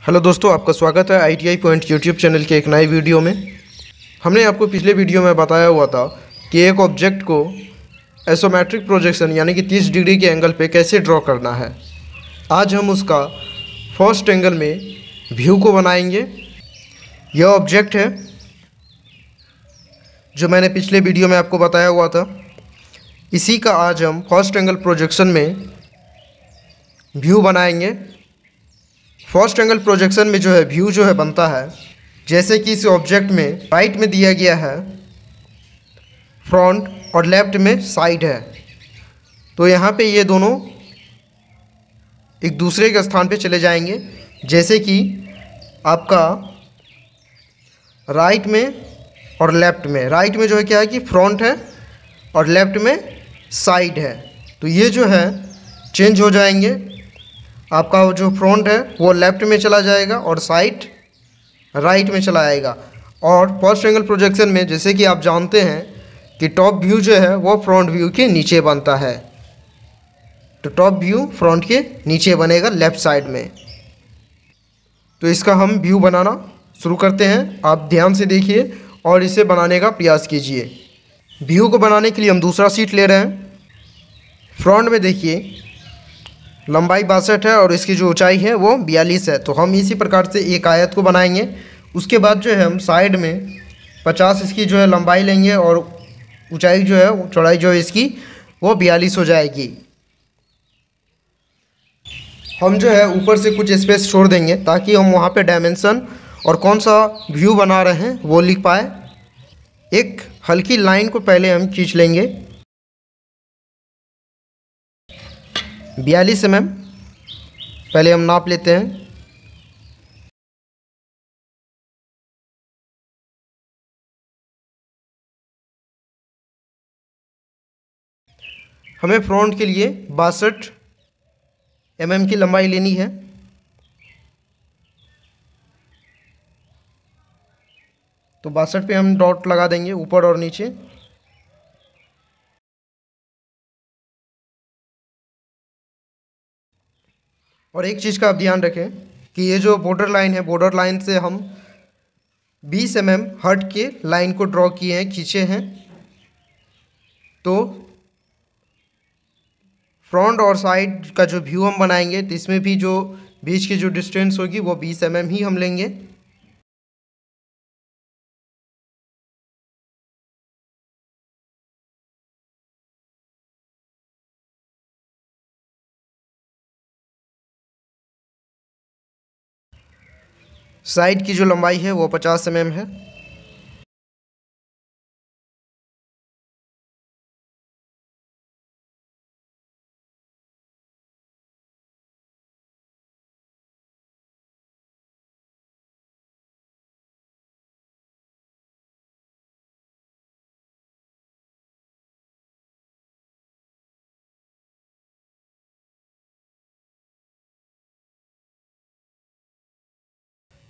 Hello दोस्तों, आपका स्वागत है ITI पॉइंट यूट्यूब चैनल के एक नए वीडियो में। हमने आपको पिछले वीडियो में बताया हुआ था कि एक ऑब्जेक्ट को आइसोमेट्रिक प्रोजेक्शन यानी कि 30 डिग्री के एंगल पे कैसे ड्रॉ करना है। आज हम उसका फर्स्ट एंगल में व्यू को बनाएंगे। यह ऑब्जेक्ट है जो मैंने पिछले वीडियो में आपको बताया हुआ था। इसी का आज हम फर्स्ट एंगल प्रोजेक्शन में व्यू बनाएंगे। फर्स्ट एंगल प्रोजेक्शन में जो है व्यू जो है बनता है जैसे कि इस ऑब्जेक्ट में राइट में दिया गया है फ्रंट और लेफ्ट में साइड है, तो यहाँ पे ये दोनों एक दूसरे के स्थान पे चले जाएंगे। जैसे कि आपका राइट में और लेफ्ट में, राइट में जो है क्या है कि फ्रंट है और लेफ्ट में साइड है, तो ये जो है चेंज हो जाएंगे। आपका जो फ्रंट है वो लेफ्ट में चला जाएगा और साइड राइट में चला आएगा। और फर्स्ट एंगल प्रोजेक्शन में जैसे कि आप जानते हैं कि टॉप व्यू जो है वो फ्रंट व्यू के नीचे बनता है, तो टॉप व्यू फ्रंट के नीचे बनेगा लेफ्ट साइड में। तो इसका हम व्यू बनाना शुरू करते हैं। आप ध्यान से देखिए और इसे बनाने का प्रयास कीजिए। व्यू को बनाने के लिए हम दूसरा शीट ले रहे हैं। फ्रंट में देखिए लंबाई 62 है और इसकी जो ऊंचाई है वो 42 है, तो हम इसी प्रकार से एक आयत को बनाएंगे। उसके बाद जो है हम साइड में 50 इसकी जो है लंबाई लेंगे और ऊंचाई जो है चौड़ाई जो है इसकी वो 42 हो जाएगी। हम जो है ऊपर से कुछ स्पेस छोड़ देंगे ताकि हम वहाँ पे डायमेंशन और कौन सा व्यू बना रहे हैं वो लिख पाए। एक हल्की लाइन को पहले हम खींच लेंगे 42 mm, पहले हम नाप लेते हैं। हमें फ्रंट के लिए 62 mm की लंबाई लेनी है। तो 62 पे हम डॉट लगा देंगे ऊपर और नीचे। और एक चीज़ का आप ध्यान रखें कि ये जो बॉर्डर लाइन है, बॉर्डर लाइन से हम 20 mm हट के लाइन को ड्रॉ किए हैं, खींचे हैं। तो फ्रंट और साइड का जो व्यू हम बनाएंगे तो इसमें भी जो बीच की जो डिस्टेंस होगी वो 20 mm ही हम लेंगे। साइड की जो लंबाई है वो 50 mm है।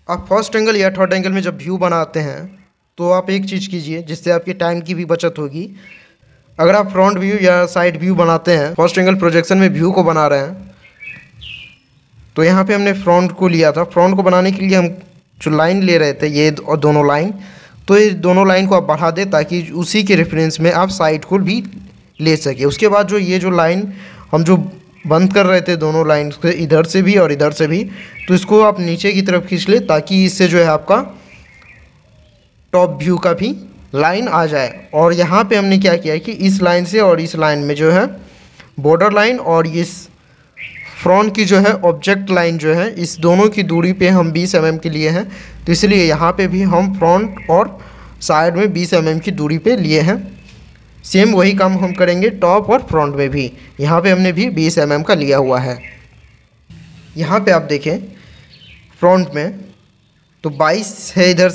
आप फर्स्ट एंगल या थर्ड एंगल में जब व्यू बनाते हैं तो आप एक चीज़ कीजिए जिससे आपकी टाइम की भी बचत होगी। अगर आप फ्रंट व्यू या साइड व्यू बनाते हैं, फर्स्ट एंगल प्रोजेक्शन में व्यू को बना रहे हैं, तो यहाँ पे हमने फ्रंट को लिया था। फ्रंट को बनाने के लिए हम जो लाइन ले रहे थे ये और दोनों लाइन, तो ये दोनों लाइन को आप बढ़ा दें ताकि उसी के रेफरेंस में आप साइड को भी ले सके। उसके बाद जो ये जो लाइन हम जो बंद कर रहे थे दोनों लाइन से, इधर से भी और इधर से भी, तो इसको आप नीचे की तरफ खींच ले ताकि इससे जो है आपका टॉप व्यू का भी लाइन आ जाए। और यहाँ पे हमने क्या किया है कि इस लाइन से और इस लाइन में जो है बॉर्डर लाइन और इस फ्रंट की जो है ऑब्जेक्ट लाइन जो है, इस दोनों की दूरी पे हम 20 mm के लिए हैं, तो इसलिए यहाँ पे भी हम फ्रंट और साइड में 20 mm की दूरी पे लिए हैं। सेम वही काम हम करेंगे टॉप और फ्रंट में भी। यहाँ पे हमने भी 20 mm का लिया हुआ है। यहाँ पे आप देखें फ्रंट में तो 22 है, इधर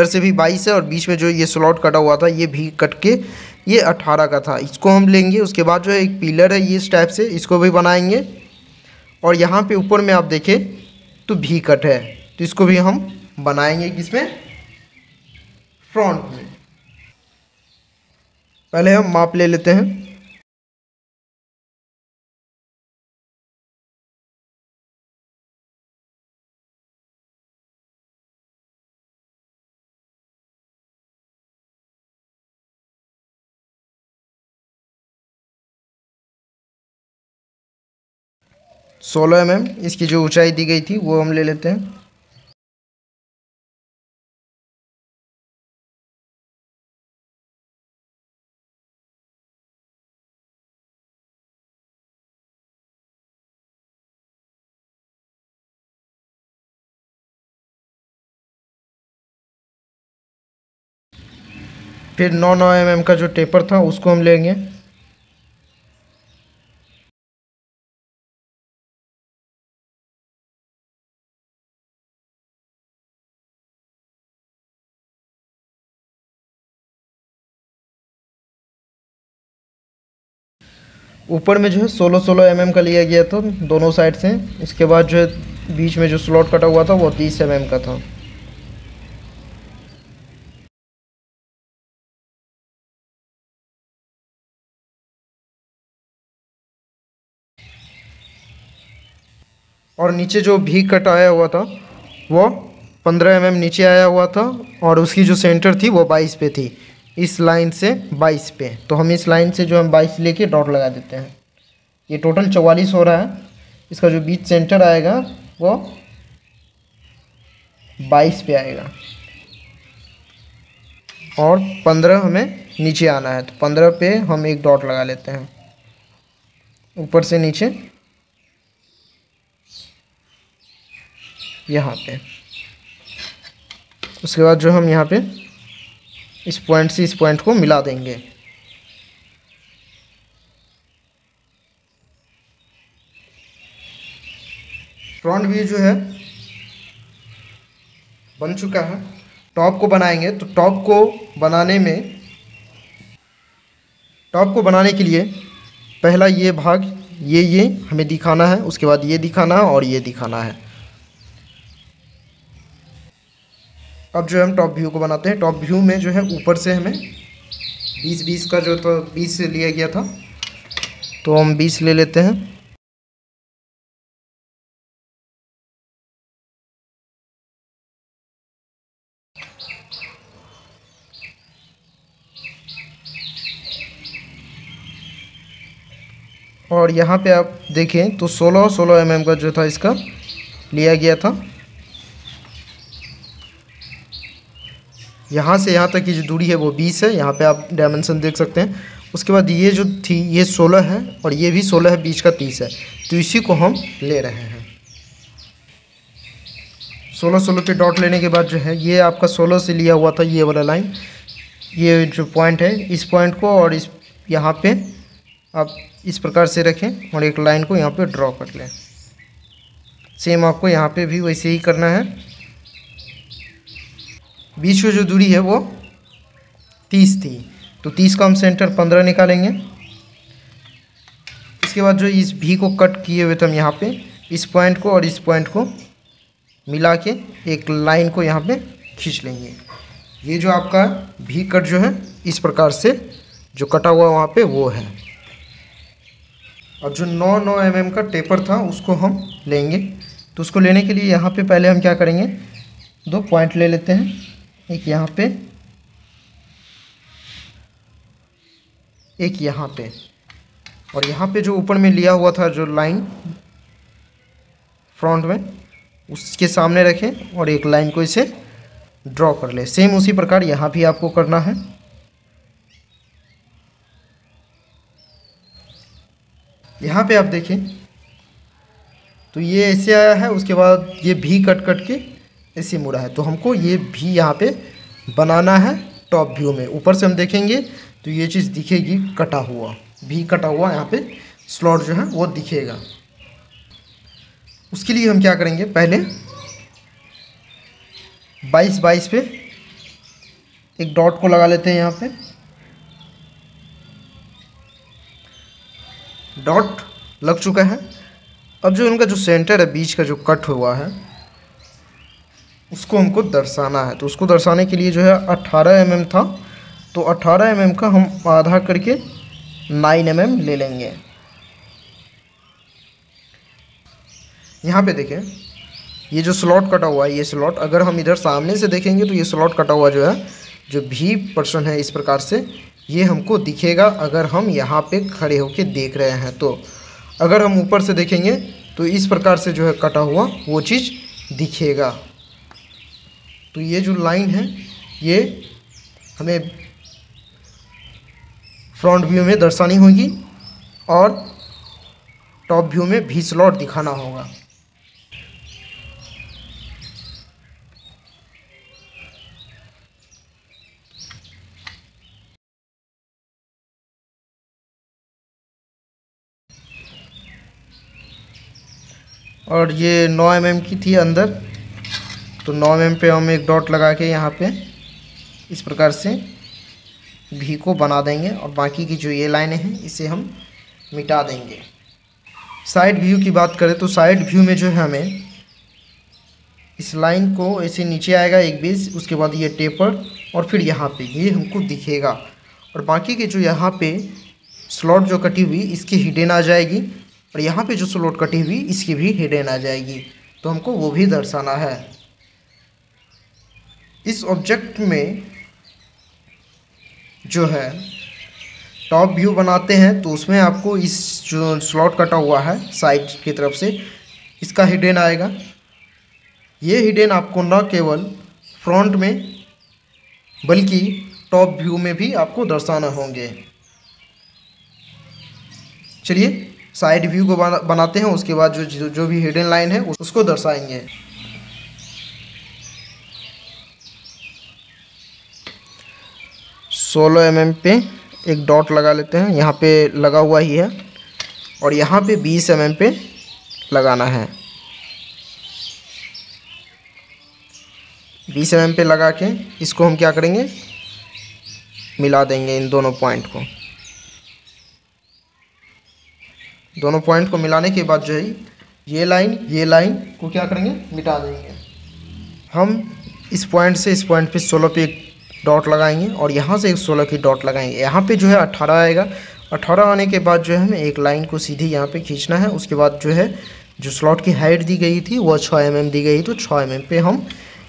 से भी 22 है और बीच में जो ये स्लॉट कटा हुआ था ये भी कट के ये 18 का था, इसको हम लेंगे। उसके बाद जो है एक पिलर है ये इस टाइप से, इसको भी बनाएंगे। और यहाँ पे ऊपर में आप देखें तो भी कट है, तो इसको भी हम बनाएंगे किसमें, फ्रंट में। पहले हम माप ले लेते हैं। 16 mm इसकी जो ऊंचाई दी गई थी वो हम ले लेते हैं। फिर 9 mm का जो टेपर था उसको हम लेंगे। ऊपर में जो है 16 mm का लिया गया था दोनों साइड से। इसके बाद जो है बीच में जो स्लॉट कटा हुआ था वो 30 mm का था। और नीचे जो भी कट आया हुआ था वो 15 mm नीचे आया हुआ था, और उसकी जो सेंटर थी वो 22 पे थी, इस लाइन से 22 पे। तो हम इस लाइन से जो हम 22 लेके डॉट लगा देते हैं। ये टोटल 44 हो रहा है। इसका जो बीच सेंटर आएगा वो 22 पे आएगा, और 15 हमें नीचे आना है, तो 15 पे हम एक डॉट लगा लेते हैं ऊपर से नीचे यहाँ पे। उसके बाद जो हम यहाँ पे इस पॉइंट से इस पॉइंट को मिला देंगे। फ्रंट व्यू जो है बन चुका है। टॉप को बनाएंगे, तो टॉप को बनाने के लिए पहला ये भाग ये हमें दिखाना है, उसके बाद ये दिखाना है और ये दिखाना है। अब जो है हम टॉप व्यू को बनाते हैं। टॉप व्यू में जो है ऊपर से हमें 20 का जो था 20 से लिया गया था, तो हम 20 ले लेते हैं। और यहाँ पे आप देखें तो 16 mm का जो था इसका लिया गया था। यहाँ से यहाँ तक की जो दूरी है वो 20 है, यहाँ पे आप डायमेंशन देख सकते हैं। उसके बाद ये जो थी ये 16 है, और ये भी 16 है, बीच का 30 है, तो इसी को हम ले रहे हैं। 16 पे डॉट लेने के बाद जो है ये आपका 16 से लिया हुआ था ये वाला लाइन, ये जो पॉइंट है, इस पॉइंट को और इस यहाँ पे आप इस प्रकार से रखें और एक लाइन को यहाँ पे ड्रॉ कर लें। सेम आपको यहाँ पे भी वैसे ही करना है। बीच में जो दूरी है वो 30 थी, तो 30 का हम सेंटर 15 निकालेंगे। इसके बाद जो इस भी को कट किए हुए थे हम यहाँ पे इस पॉइंट को और इस पॉइंट को मिला के एक लाइन को यहाँ पे खींच लेंगे। ये जो आपका भी कट जो है इस प्रकार से जो कटा हुआ वहाँ पे वो है। और जो 9 mm का टेपर था उसको हम लेंगे, तो उसको लेने के लिए यहाँ पे पहले हम क्या करेंगे, 2 पॉइंट ले लेते हैं, एक यहाँ पे एक यहाँ पे। और यहाँ पे जो ऊपर में लिया हुआ था जो लाइन फ्रंट में उसके सामने रखें और एक लाइन को इसे ड्रॉ कर ले। सेम उसी प्रकार यहाँ भी आपको करना है। यहाँ पे आप देखें तो ये ऐसे आया है, उसके बाद ये भी कट के ऐसे मुड़ा है, तो हमको ये भी यहाँ पे बनाना है टॉप व्यू में। ऊपर से हम देखेंगे तो ये चीज़ दिखेगी कटा हुआ, भी कटा हुआ यहाँ पे स्लॉट जो है वो दिखेगा। उसके लिए हम क्या करेंगे, पहले 22 पे एक डॉट को लगा लेते हैं। यहाँ पे डॉट लग चुका है। अब जो उनका जो सेंटर है बीच का जो कट हुआ है उसको हमको दर्शाना है, तो उसको दर्शाने के लिए जो है 18 mm था, तो 18 mm का हम आधा करके 9 mm ले लेंगे। यहाँ पे देखें ये जो स्लॉट कटा हुआ है, ये स्लॉट अगर हम इधर सामने से देखेंगे तो ये स्लॉट कटा हुआ जो है जो भी पर्सन है इस प्रकार से ये हमको दिखेगा अगर हम यहाँ पे खड़े होके देख रहे हैं। तो अगर हम ऊपर से देखेंगे तो इस प्रकार से जो है कटा हुआ वो चीज़ दिखेगा। तो ये जो लाइन है ये हमें फ्रंट व्यू में दर्शानी होगी और टॉप व्यू में भी स्लॉट दिखाना होगा। और ये 9 mm की थी अंदर, तो 9 mm पे हम एक डॉट लगा के यहाँ पे इस प्रकार से भी को बना देंगे और बाकी की जो ये लाइनें हैं इसे हम मिटा देंगे। साइड व्यू की बात करें तो साइड व्यू में जो है हमें इस लाइन को ऐसे नीचे आएगा एक बेस, उसके बाद ये टेपर और फिर यहाँ पे ये हमको दिखेगा और बाकी के जो यहाँ पे स्लॉट जो कटी हुई इसकी हिडन आ जाएगी और यहाँ पे जो स्लॉट कटी हुई इसकी भी हिडन आ जाएगी, तो हमको वो भी दर्शाना है। इस ऑब्जेक्ट में जो है टॉप व्यू बनाते हैं तो उसमें आपको इस जो स्लॉट कटा हुआ है साइड की तरफ से इसका हिडन आएगा। ये हिडन आपको न केवल फ्रंट में बल्कि टॉप व्यू में भी आपको दर्शाना होंगे। चलिए साइड व्यू को बनाते हैं, उसके बाद जो भी हिडन लाइन है उसको दर्शाएंगे। सोलह mm पे एक डॉट लगा लेते हैं, यहाँ पे लगा हुआ ही है और यहाँ पे 20 mm पे लगाना है। 20 mm पे लगा के इसको हम क्या करेंगे, मिला देंगे इन दोनों पॉइंट को। दोनों पॉइंट को मिलाने के बाद जो है ये लाइन को क्या करेंगे, मिटा देंगे। हम इस पॉइंट से इस पॉइंट पे 16 पे एक डॉट लगाएंगे और यहाँ से एक 16 की डॉट लगाएंगे। यहाँ पे जो है 18 आएगा। 18 आने के बाद जो है हमें एक लाइन को सीधी यहाँ पे खींचना है। उसके बाद जो है जो स्लॉट की हाइट दी गई थी वो 6 mm दी गई, तो 6 mm पे हम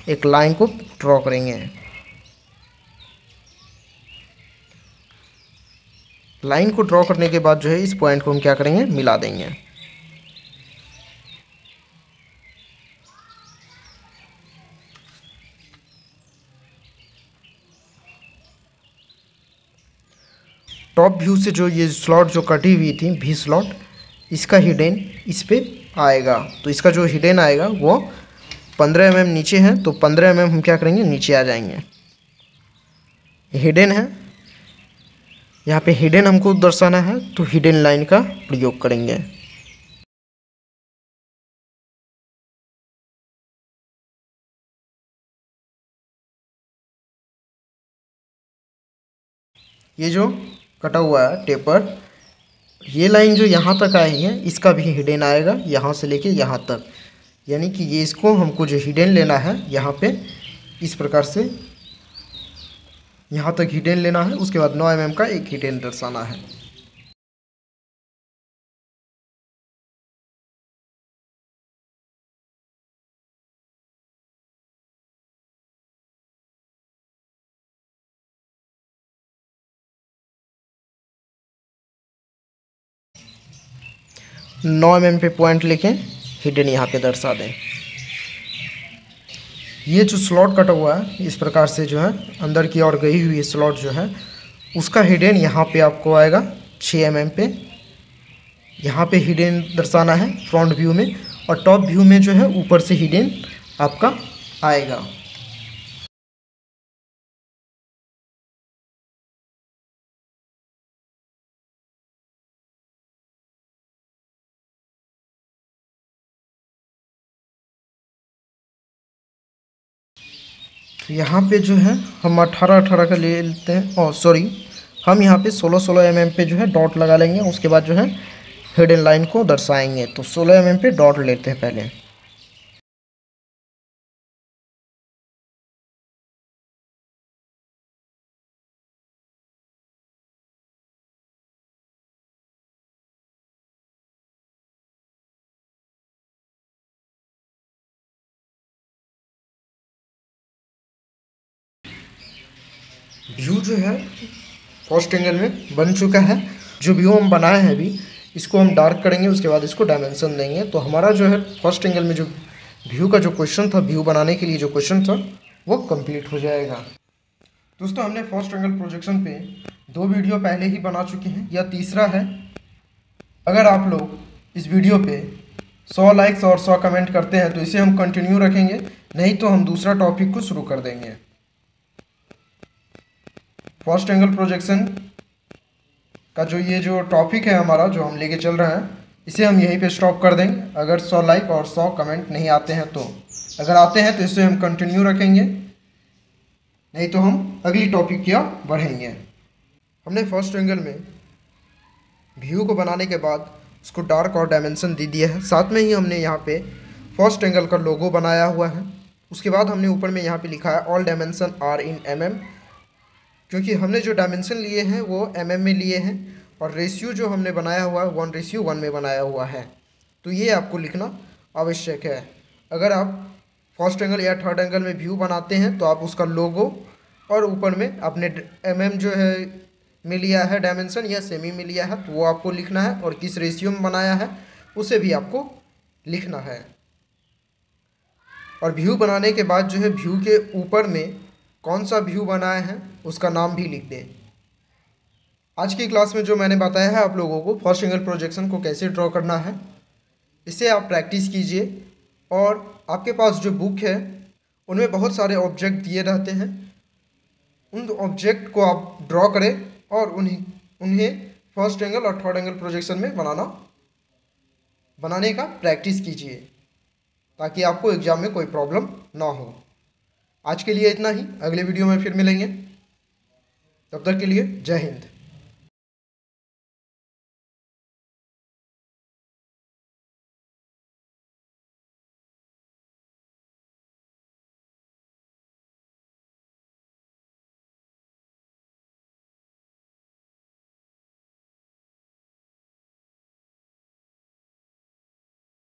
एक लाइन को ड्रॉ करेंगे। लाइन को ड्रॉ करने के बाद जो है इस पॉइंट को हम क्या करेंगे, मिला देंगे। टॉप व्यू से जो ये स्लॉट जो कटी हुई थी भी स्लॉट, इसका हिडन इस पे आएगा। तो इसका जो हिडन आएगा वो 15 mm नीचे है, तो 15 mm हम क्या करेंगे, नीचे आ जाएंगे। हिडन है, यहाँ पे हिडन हमको दर्शाना है तो हिडन लाइन का प्रयोग करेंगे। ये जो कटा हुआ है टेपर, ये लाइन जो यहाँ तक आई है इसका भी हिडन आएगा यहाँ से लेके यहाँ तक, यानी कि ये इसको हमको जो हिडन लेना है यहाँ पे इस प्रकार से यहाँ तक हिडन लेना है। उसके बाद 9 mm का एक हिडन दर्शाना है। नौ mm पे पॉइंट लेके हिडन यहाँ पे दर्शा दें। ये जो स्लॉट कटा हुआ है इस प्रकार से जो है अंदर की ओर गई हुई स्लॉट जो है उसका हिडन यहाँ पे आपको आएगा 6 mm पे। यहाँ पे हिडन दर्शाना है फ्रंट व्यू में और टॉप व्यू में जो है ऊपर से हिडन आपका आएगा। तो यहाँ पे जो है हम 18 का ले लेते हैं, और सॉरी हम यहाँ पे 16 mm पे जो है डॉट लगा लेंगे। उसके बाद जो है हिडन लाइन को दर्शाएंगे। तो 16 mm पे डॉट लेते हैं पहले। व्यू जो है फर्स्ट एंगल में बन चुका है। जो व्यू हम बनाए हैं अभी इसको हम डार्क करेंगे, उसके बाद इसको डायमेंशन देंगे। तो हमारा जो है फर्स्ट एंगल में जो व्यू का जो क्वेश्चन था, व्यू बनाने के लिए जो क्वेश्चन था, वो कंप्लीट हो जाएगा। दोस्तों हमने फर्स्ट एंगल प्रोजेक्शन पे 2 वीडियो पहले ही बना चुके हैं, यह तीसरा है। अगर आप लोग इस वीडियो पे 100 लाइक्स और 100 कमेंट करते हैं तो इसे हम कंटिन्यू रखेंगे, नहीं तो हम दूसरा टॉपिक को शुरू कर देंगे। फर्स्ट एंगल प्रोजेक्शन का जो टॉपिक है हमारा, जो हम लेके चल रहे हैं, इसे हम यहीं पे स्टॉप कर देंगे अगर 100 लाइक और 100 कमेंट नहीं आते हैं तो। अगर आते हैं तो इसे हम कंटिन्यू रखेंगे, नहीं तो हम अगली टॉपिक की ओर बढ़ेंगे। हमने फर्स्ट एंगल में व्यू को बनाने के बाद उसको डार्क और डायमेंशन दे दिया है। साथ में ही हमने यहाँ पे फर्स्ट एंगल का लोगो बनाया हुआ है। उसके बाद हमने ऊपर में यहाँ पे लिखा है all dimension are in mm, क्योंकि हमने जो डायमेंशन लिए हैं वो mm में लिए हैं और रेशियो जो हमने बनाया हुआ है 1:1 में बनाया हुआ है। तो ये आपको लिखना आवश्यक है। अगर आप फर्स्ट एंगल या थर्ड एंगल में व्यू बनाते हैं तो आप उसका लोगो और ऊपर में आपने mm जो है में लिया है डायमेंशन या सेमी में लिया है तो वो आपको लिखना है, और किस रेशियो में बनाया है उसे भी आपको लिखना है। और व्यू बनाने के बाद जो है व्यू के ऊपर में कौन सा व्यू बनाए हैं उसका नाम भी लिख दें। आज की क्लास में जो मैंने बताया है आप लोगों को फर्स्ट एंगल प्रोजेक्शन को कैसे ड्रॉ करना है, इसे आप प्रैक्टिस कीजिए। और आपके पास जो बुक है उनमें बहुत सारे ऑब्जेक्ट दिए रहते हैं, उन ऑब्जेक्ट को आप ड्रॉ करें और उन्हें फर्स्ट एंगल और थर्ड एंगल प्रोजेक्शन में बनाने का प्रैक्टिस कीजिए, ताकि आपको एग्ज़ाम में कोई प्रॉब्लम ना हो। आज के लिए इतना ही, अगले वीडियो में फिर मिलेंगे। तब तक के लिए जय हिंद।